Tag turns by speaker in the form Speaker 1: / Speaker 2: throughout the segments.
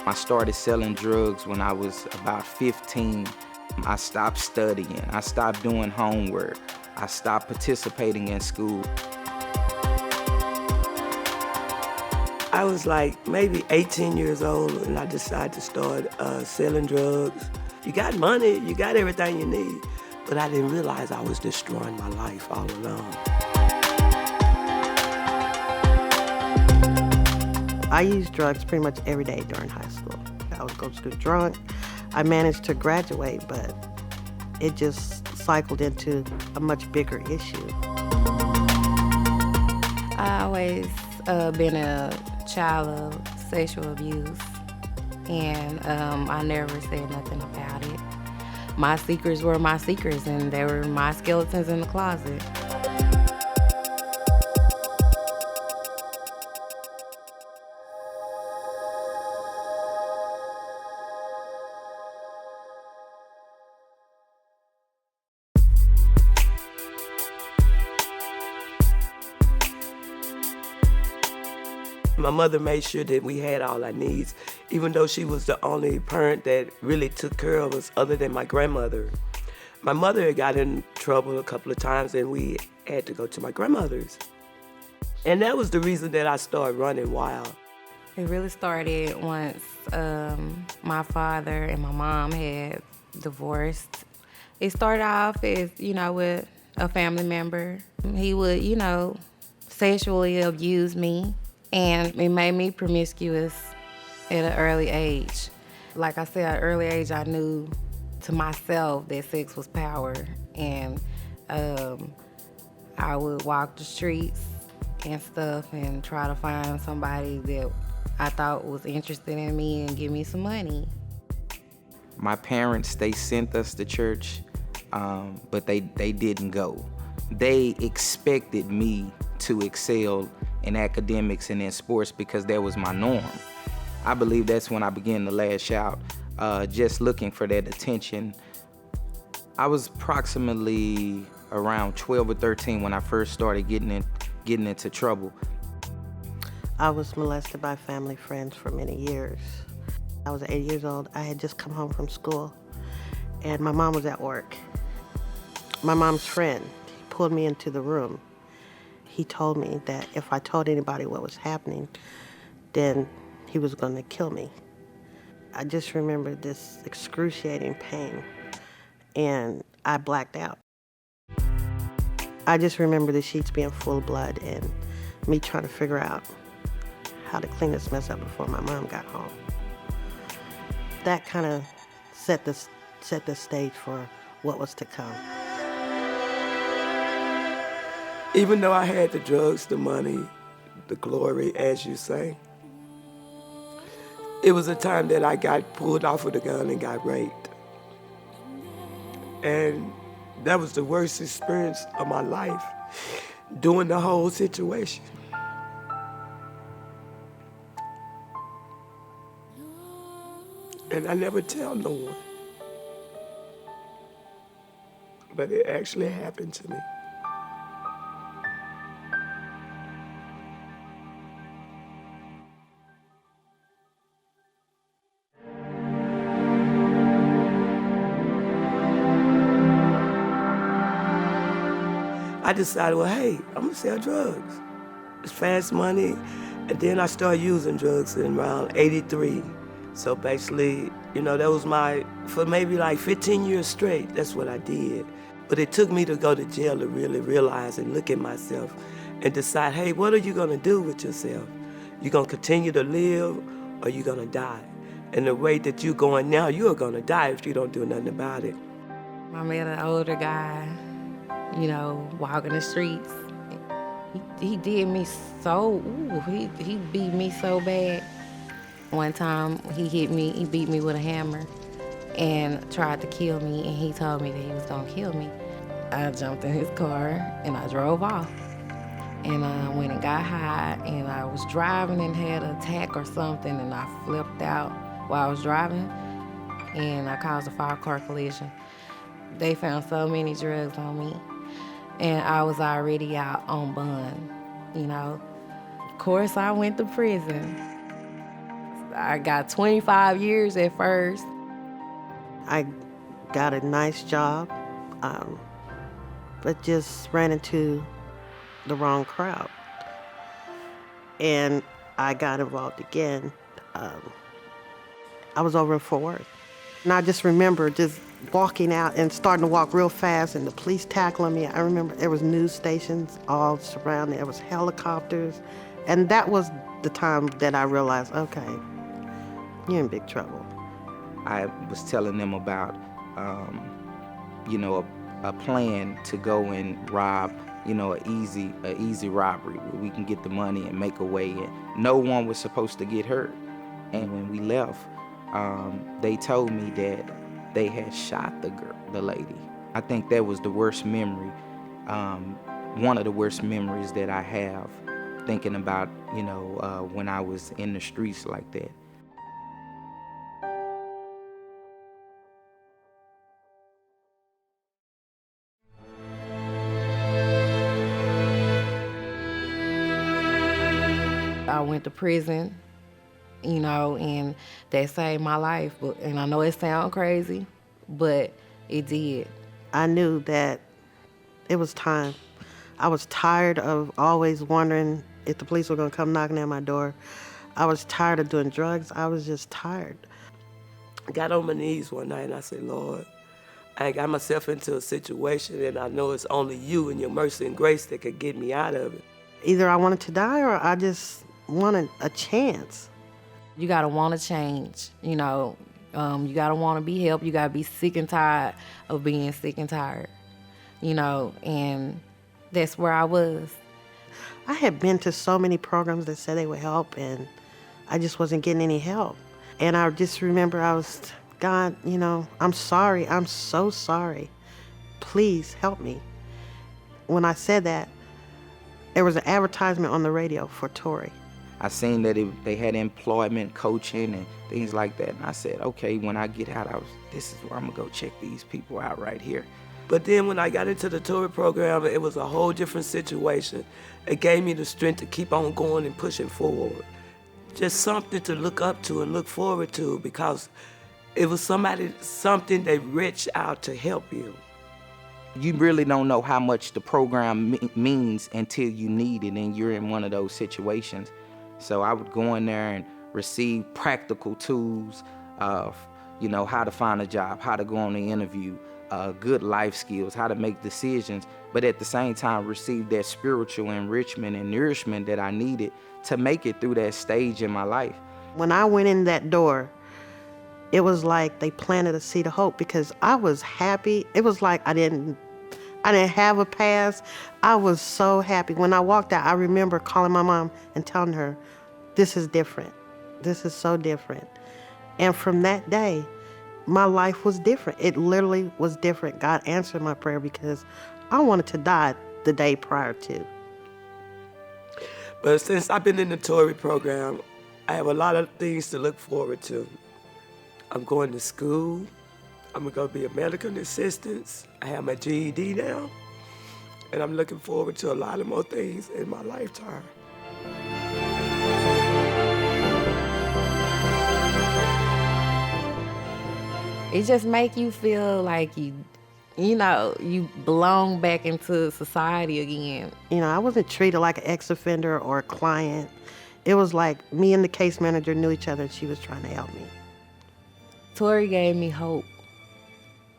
Speaker 1: I started selling drugs when I was about 15. I stopped studying. I stopped doing homework. I stopped participating in school.
Speaker 2: I was like maybe 18 years old and I decided to start selling drugs. You got money, you got everything you need, but I didn't realize I was destroying my life all along.
Speaker 3: I used drugs pretty much every day during high school. I would go to school drunk. I managed to graduate, but it just cycled into a much bigger issue.
Speaker 4: I always been a child of sexual abuse, and I never said nothing about it. My secrets were my secrets, and they were my skeletons in the closet.
Speaker 2: My mother made sure that we had all our needs, even though she was the only parent that really took care of us other than my grandmother. My mother got in trouble a couple of times and we had to go to my grandmother's. And that was the reason that I started running wild.
Speaker 4: It really started once my father and my mom had divorced. It started off as, with a family member. He would, sexually abuse me. And it made me promiscuous at an early age. Like I said, at an early age, I knew to myself that sex was power. And I would walk the streets and stuff and try to find somebody that I thought was interested in me and give me some money.
Speaker 1: My parents, they sent us to church, but they didn't go. They expected me to excel in academics and in sports because that was my norm. I believe that's when I began to lash out, just looking for that attention. I was approximately around 12 or 13 when I first started getting into trouble.
Speaker 3: I was molested by family friends for many years. I was 8 years old. I had just come home from school, and my mom was at work. My mom's friend, he pulled me into the room. He told me that if I told anybody what was happening, then he was going to kill me. I just remember this excruciating pain, and I blacked out. I just remember the sheets being full of blood and me trying to figure out how to clean this mess up before my mom got home. That kind of set the stage for what was to come.
Speaker 2: Even though I had the drugs, the money, the glory, as you say, it was a time that I got pulled off with a gun and got raped. And that was the worst experience of my life, during the whole situation. And I never tell no one. But it actually happened to me. I decided, well, hey, I'm gonna sell drugs. It's fast money. And then I started using drugs in around 83. So basically, that was for maybe like 15 years straight, that's what I did. But it took me to go to jail to really realize and look at myself and decide, hey, what are you gonna do with yourself? You gonna continue to live or you gonna die? And the way that you're going now, you are gonna die if you don't do nothing about it.
Speaker 4: I met an older guy, walking the streets. He did me he beat me so bad. One time he beat me with a hammer and tried to kill me, and he told me that he was gonna kill me. I jumped in his car and I drove off. And I went and got high, and I was driving and had an attack or something, and I flipped out while I was driving, and I caused a 5-car collision. They found so many drugs on me, and I was already out on bond, Of course, I went to prison. I got 25 years at first.
Speaker 3: I got a nice job, but just ran into the wrong crowd. And I got involved again. I was over in Fort Worth. And I just remember just walking out and starting to walk real fast and the police tackling me. I remember there was news stations all surrounding. There was helicopters. And that was the time that I realized, okay, you're in big trouble.
Speaker 1: I was telling them about, a plan to go and rob, an easy robbery where we can get the money and make a way. And no one was supposed to get hurt. And when we left, they told me that they had shot the lady. I think that was the worst memory, one of the worst memories that I have, thinking about, when I was in the streets like that.
Speaker 4: I went to prison, and that saved my life. And I know it sounds crazy, but it did.
Speaker 3: I knew that it was time. I was tired of always wondering if the police were gonna come knocking at my door. I was tired of doing drugs. I was just tired.
Speaker 2: I got on my knees one night and I said, Lord, I got myself into a situation and I know it's only you and your mercy and grace that could get me out of it.
Speaker 3: Either I wanted to die or I just wanted a chance.
Speaker 4: You gotta want to change, you gotta want to be helped. You gotta be sick and tired of being sick and tired, and that's where I was.
Speaker 3: I had been to so many programs that said they would help, and I just wasn't getting any help. And I just remember God, I'm sorry. I'm so sorry. Please help me. When I said that, there was an advertisement on the radio for Tory.
Speaker 1: I seen that they had employment coaching and things like that. And I said, okay, when I get out, this is where I'm gonna go check these people out right here.
Speaker 2: But then when I got into the Tory program, it was a whole different situation. It gave me the strength to keep on going and pushing forward. Just something to look up to and look forward to, because it was something they reached out to help you.
Speaker 1: You really don't know how much the program means until you need it and you're in one of those situations. So I would go in there and receive practical tools of, how to find a job, how to go on the interview, good life skills, how to make decisions, but at the same time receive that spiritual enrichment and nourishment that I needed to make it through that stage in my life.
Speaker 3: When I went in that door, it was like they planted a seed of hope, because I was happy. It was like I didn't have a past. I was so happy. When I walked out, I remember calling my mom and telling her, this is different. This is so different. And from that day, my life was different. It literally was different. God answered my prayer, because I wanted to die the day prior to.
Speaker 2: But since I've been in the Tory program, I have a lot of things to look forward to. I'm going to school. I'm going to be a medical assistant. I have my GED now. And I'm looking forward to a lot of more things in my lifetime.
Speaker 4: It just make you feel like you belong back into society again.
Speaker 3: I wasn't treated like an ex-offender or a client. It was like me and the case manager knew each other and she was trying to help me.
Speaker 4: Tory gave me hope.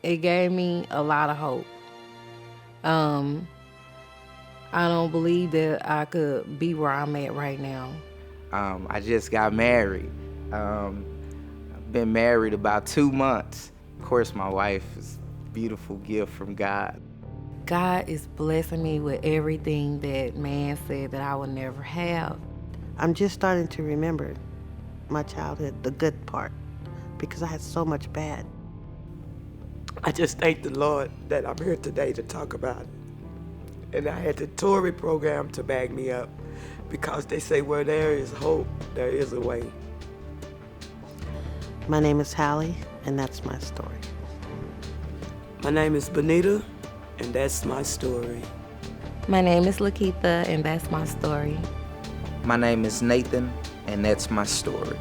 Speaker 4: It gave me a lot of hope. I don't believe that I could be where I'm at right now.
Speaker 1: I just got married. I've been married about 2 months. Of course, my wife is a beautiful gift from God.
Speaker 4: God is blessing me with everything that man said that I would never have.
Speaker 3: I'm just starting to remember my childhood, the good part, because I had so much bad.
Speaker 2: I just thank the Lord that I'm here today to talk about it. And I had the Tory program to back me up, because they say where there is hope, there is a way.
Speaker 3: My name is Hallie, and that's my story.
Speaker 2: My name is Benita, and that's my story.
Speaker 4: My name is Lakeitha, and that's my story.
Speaker 1: My name is Nathan, and that's my story.